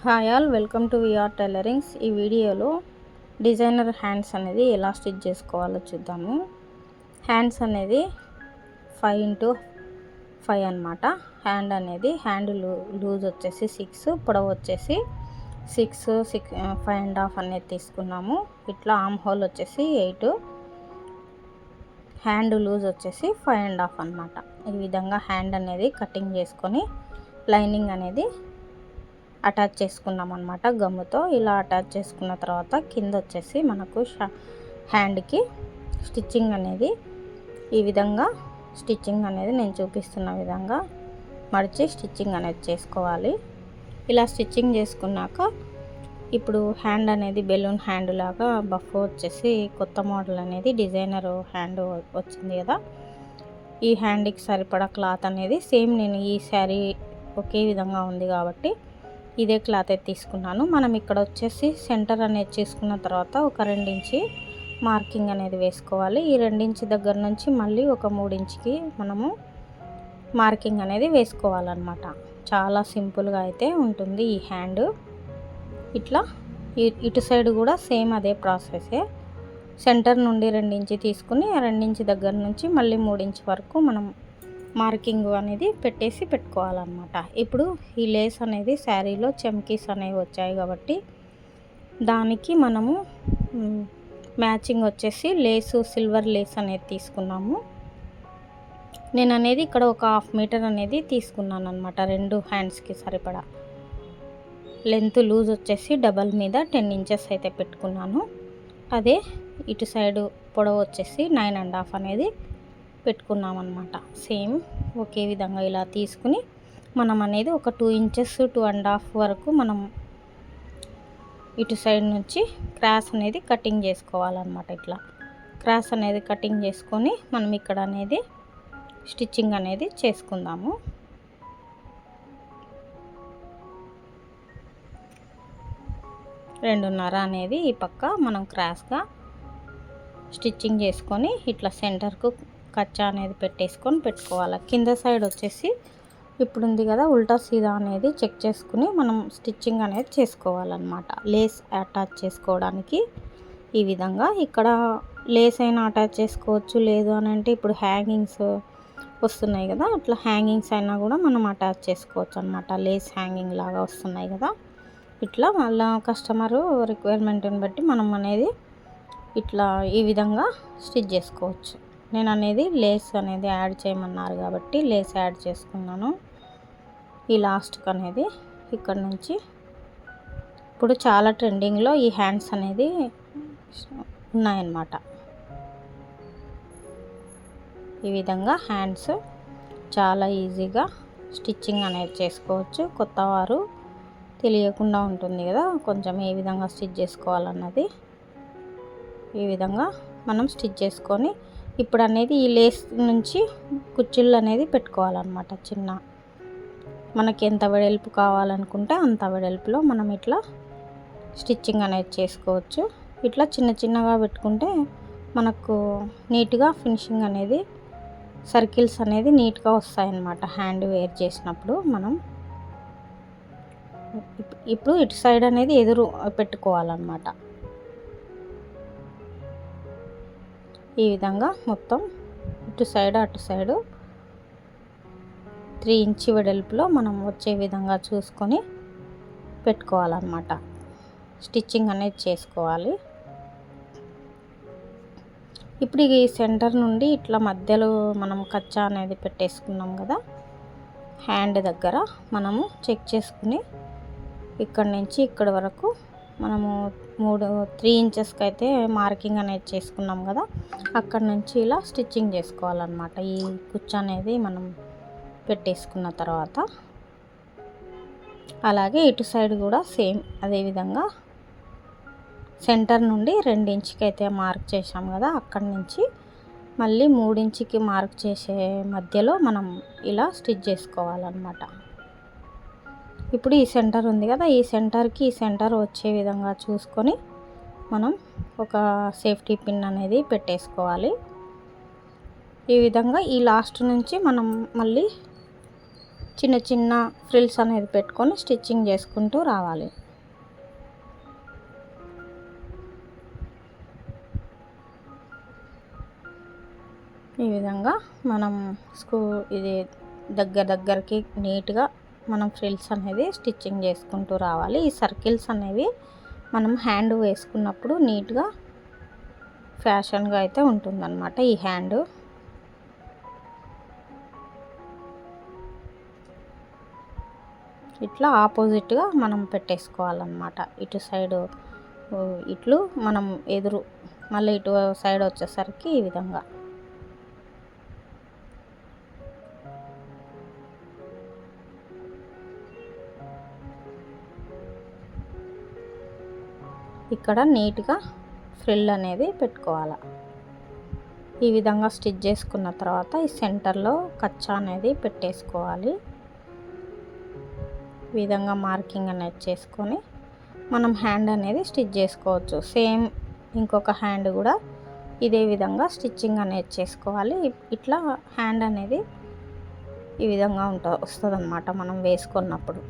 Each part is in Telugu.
Hi all, welcome to VR Tailorings. ఈ వీడియోలో డిజైనర్ హ్యాండ్స్ అనేది ఎలా స్టిచ్ చేసుకోవాలో చూద్దాము. హ్యాండ్స్ అనేది 5x5 అన్నమాట. హ్యాండ్ లూజ్ వచ్చేసి 6, పొడవు వచ్చేసి 5.5 అనేది తీసుకున్నాము. ఇట్లా ఆర్మ్ హోల్ వచ్చేసి 8, హ్యాండ్ లూజ్ వచ్చేసి 5.5 అన్నమాట. ఈ విధంగా హ్యాండ్ అనేది కటింగ్ చేసుకొని లైనింగ్ అనేది అటాచ్ చేసుకున్నాం అన్నమాట. గమ్ముతో ఇలా అటాచ్ చేసుకున్న తర్వాత కింద వచ్చేసి మనకు హ్యాండ్కి స్టిచ్చింగ్ అనేది ఈ విధంగా నేను చూపిస్తున్న విధంగా మడిచి స్టిచ్చింగ్ అనేది చేసుకోవాలి. ఇలా స్టిచ్చింగ్ చేసుకున్నాక ఇప్పుడు హ్యాండ్ అనేది బెలూన్ హ్యాండ్ లాగా బఫ్ వచ్చేసి కొత్త మోడల్ అనేది డిజైనర్ హ్యాండ్ వచ్చింది కదా. ఈ హ్యాండ్కి సరిపడా క్లాత్ అనేది సేమ్ నేను ఈ శారీ ఒకే విధంగా ఉంది కాబట్టి ఇదే క్లాత్ అయితే తీసుకున్నాను. మనం ఇక్కడ వచ్చేసి సెంటర్ అనేది చేసుకున్న తర్వాత ఒక 2 ఇంచి మార్కింగ్ అనేది వేసుకోవాలి. ఈ 2 ఇంచి దగ్గర నుంచి మళ్ళీ ఒక 3 ఇంచుకి మనము మార్కింగ్ అనేది వేసుకోవాలన్నమాట. చాలా సింపుల్గా అయితే ఉంటుంది ఈ హ్యాండ్. ఇట్లా ఇటు సైడ్ కూడా సేమ్ అదే ప్రాసెసే. సెంటర్ నుండి 2 ఇంచి తీసుకుని ఆ 2 ఇంచి దగ్గర నుంచి మళ్ళీ 3 ఇంచి వరకు మనం మార్కింగ్ అనేది పెట్టుకోవాలన్నమాట. ఇప్పుడు ఈ లేస్ అనేది శారీలో చమ్కీస్ అనేవి వచ్చాయి కాబట్టి దానికి మనము మ్యాచింగ్ వచ్చేసి సిల్వర్ లేస్ అనేది తీసుకున్నాము. నేను అనేది ఇక్కడ ఒక 1/2 మీటర్ అనేది తీసుకున్నాను అన్నమాట. 2 హ్యాండ్స్కి సరిపడా లెంత్ లూజ్ వచ్చేసి డబల్ మీద 10 ఇంచెస్ అయితే పెట్టుకున్నాను. అదే ఇటు సైడు పొడవు వచ్చేసి 9.5 అనేది పెట్టుకున్నాం అన్నమాట. సేమ్ ఒకే విధంగా ఇలా తీసుకుని మనం అనేది ఒక 2 ఇంచెస్ 2.5 వరకు మనం ఇటు సైడ్ నుంచి క్రాస్ అనేది కటింగ్ చేసుకోవాలన్నమాట. ఇట్లా క్రాస్ అనేది కటింగ్ చేసుకొని మనం ఇక్కడ అనేది స్టిచ్చింగ్ అనేది చేసుకుందాము. రెండున్నర అనేది ఈ పక్క మనం క్రాస్గా స్టిచ్చింగ్ చేసుకొని ఇట్లా సెంటర్కు కచ్చా అనేది పెట్టుకోవాలి. కింద సైడ్ వచ్చేసి ఇప్పుడు ఉంది కదా ఉల్టా సీదా అనేది చెక్ చేసుకుని మనం స్టిచ్చింగ్ అనేది చేసుకోవాలన్నమాట. లేస్ అటాచ్ చేసుకోవడానికి ఈ విధంగా ఇక్కడ లేస్ అయినా అటాచ్ చేసుకోవచ్చు. లేదు అని అంటే ఇప్పుడు హ్యాంగింగ్స్ వస్తున్నాయి కదా, అట్లా హ్యాంగింగ్స్ అయినా కూడా మనం అటాచ్ చేసుకోవచ్చు అన్నమాట. లేస్ హ్యాంగింగ్ లాగా వస్తున్నాయి కదా, ఇట్లా మళ్ళీ కస్టమరు రిక్వైర్మెంట్ని బట్టి మనం అనేది ఇట్లా ఈ విధంగా స్టిచ్ చేసుకోవచ్చు. నేను అనేది లేస్ అనేది యాడ్ చేయమన్నారు కాబట్టి లేస్ యాడ్ చేసుకున్నాను. ఈ లాస్ట్కి అనేది ఇక్కడ నుంచి ఇప్పుడు చాలా ట్రెండింగ్లో ఈ హ్యాండ్స్ అనేది ఉన్నాయన్నమాట. ఈ విధంగా హ్యాండ్స్ చాలా ఈజీగా స్టిచ్చింగ్ అనేది చేసుకోవచ్చు. కొత్తవారు తెలియకుండా ఉంటుంది కదా కొంచెం ఏ విధంగా స్టిచ్ చేసుకోవాలన్నది. ఈ విధంగా మనం స్టిచ్ చేసుకొని ఇప్పుడు అనేది ఈ లేస్ నుంచి కుచ్చిళ్ళు అనేది పెట్టుకోవాలన్నమాట. చిన్న మనకి ఎంత వెడల్పు కావాలనుకుంటే అంత వెడల్పులో మనం ఇట్లా స్టిచ్చింగ్ అనేది చేసుకోవచ్చు. ఇట్లా చిన్నగా పెట్టుకుంటే మనకు నీట్గా ఫినిషింగ్ అనేది సర్కిల్స్ అనేది నీట్గా వస్తాయన్నమాట. హ్యాండ్ వేర్ చేసినప్పుడు మనం ఇప్పుడు ఇటు సైడ్ అనేది ఎదురు పెట్టుకోవాలన్నమాట. ఈ విధంగా మొత్తం ఇటు సైడ్ అటు సైడు 3 ఇంచి వెడల్పులో మనం వచ్చే విధంగా చూసుకొని పెట్టుకోవాలన్నమాట. స్టిచ్చింగ్ అనేది చేసుకోవాలి. ఇప్పుడు ఈ సెంటర్ నుండి ఇట్లా మధ్యలో మనం కచ్చా అనేది పెట్టేసుకున్నాం కదా, హ్యాండ్ దగ్గర మనము చెక్ చేసుకుని ఇక్కడ నుంచి ఇక్కడ వరకు మనము 3 ఇంచెస్కి అయితే మార్కింగ్ అనేది చేసుకున్నాం కదా, అక్కడ నుంచి ఇలా స్టిచ్చింగ్ చేసుకోవాలన్నమాట. ఈ కుచ్చు అనేది మనం పెట్టేసుకున్న తర్వాత అలాగే ఇటు సైడ్ కూడా సేమ్ అదేవిధంగా సెంటర్ నుండి 2 ఇంచుకి అయితే మార్క్ చేసాం కదా, అక్కడి నుంచి మళ్ళీ 3 ఇంచుకి మార్క్ చేసే మధ్యలో మనం ఇలా స్టిచ్ చేసుకోవాలన్నమాట. ఇప్పుడు ఈ సెంటర్ ఉంది కదా, ఈ సెంటర్కి ఈ సెంటర్ వచ్చే విధంగా చూసుకొని మనం ఒక సేఫ్టీ పిన్ అనేది పెట్టేసుకోవాలి. ఈ విధంగా ఈ లాస్ట్ నుంచి మనం మళ్ళీ చిన్న చిన్న ఫ్రిల్స్ అనేది పెట్టుకొని స్టిచ్చింగ్ చేసుకుంటూ రావాలి. ఈ విధంగా మనం ఇది దగ్గరికి నీట్గా మనం ఫ్రిల్స్ అనేది స్టిచ్చింగ్ చేసుకుంటూ రావాలి. ఈ సర్కిల్స్ అనేవి మనం హ్యాండ్ వేసుకున్నప్పుడు నీట్గా ఫ్యాషన్గా అయితే ఉంటుందన్నమాట. ఈ హ్యాండ్ ఇట్లా ఆపోజిట్గా మనం పెట్టేసుకోవాలన్నమాట. ఇటు సైడు ఇట్లు మనం ఎదురు మళ్ళీ ఇటు సైడ్ వచ్చేసరికి ఈ విధంగా ఇక్కడ నీట్గా ఫ్రిల్ అనేది పెట్టుకోవాలి. ఈ విధంగా స్టిచ్ చేసుకున్న తర్వాత ఈ సెంటర్లో కచ్చా అనేది పెట్టేసుకోవాలి. ఈ విధంగా మార్కింగ్ అనేది చేసుకొని మనం హ్యాండ్ అనేది స్టిచ్ చేసుకోవచ్చు. సేమ్ ఇంకొక హ్యాండ్ కూడా ఇదే విధంగా స్టిచ్చింగ్ అనేది చేసుకోవాలి. ఇట్లా హ్యాండ్ అనేది ఈ విధంగా వస్తుంది అన్నమాట మనం వేసుకున్నప్పుడు.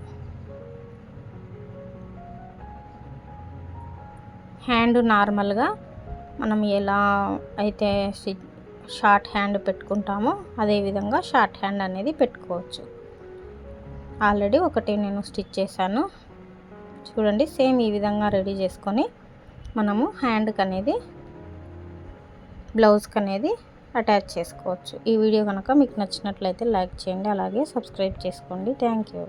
హ్యాండ్ నార్మల్గా మనం ఎలా అయితే షార్ట్ హ్యాండ్ పెట్టుకుంటామో అదేవిధంగా షార్ట్ హ్యాండ్ అనేది పెట్టుకోవచ్చు. ఆల్రెడీ ఒకటి నేను స్టిచ్ చేశాను చూడండి. సేమ్ ఈ విధంగా రెడీ చేసుకొని మనము హ్యాండ్కి అనేది బ్లౌజ్కి అనేది అటాచ్ చేసుకోవచ్చు. ఈ వీడియో కనుక మీకు నచ్చినట్లయితే లైక్ చేయండి, అలాగే సబ్స్క్రైబ్ చేసుకోండి. Thank you.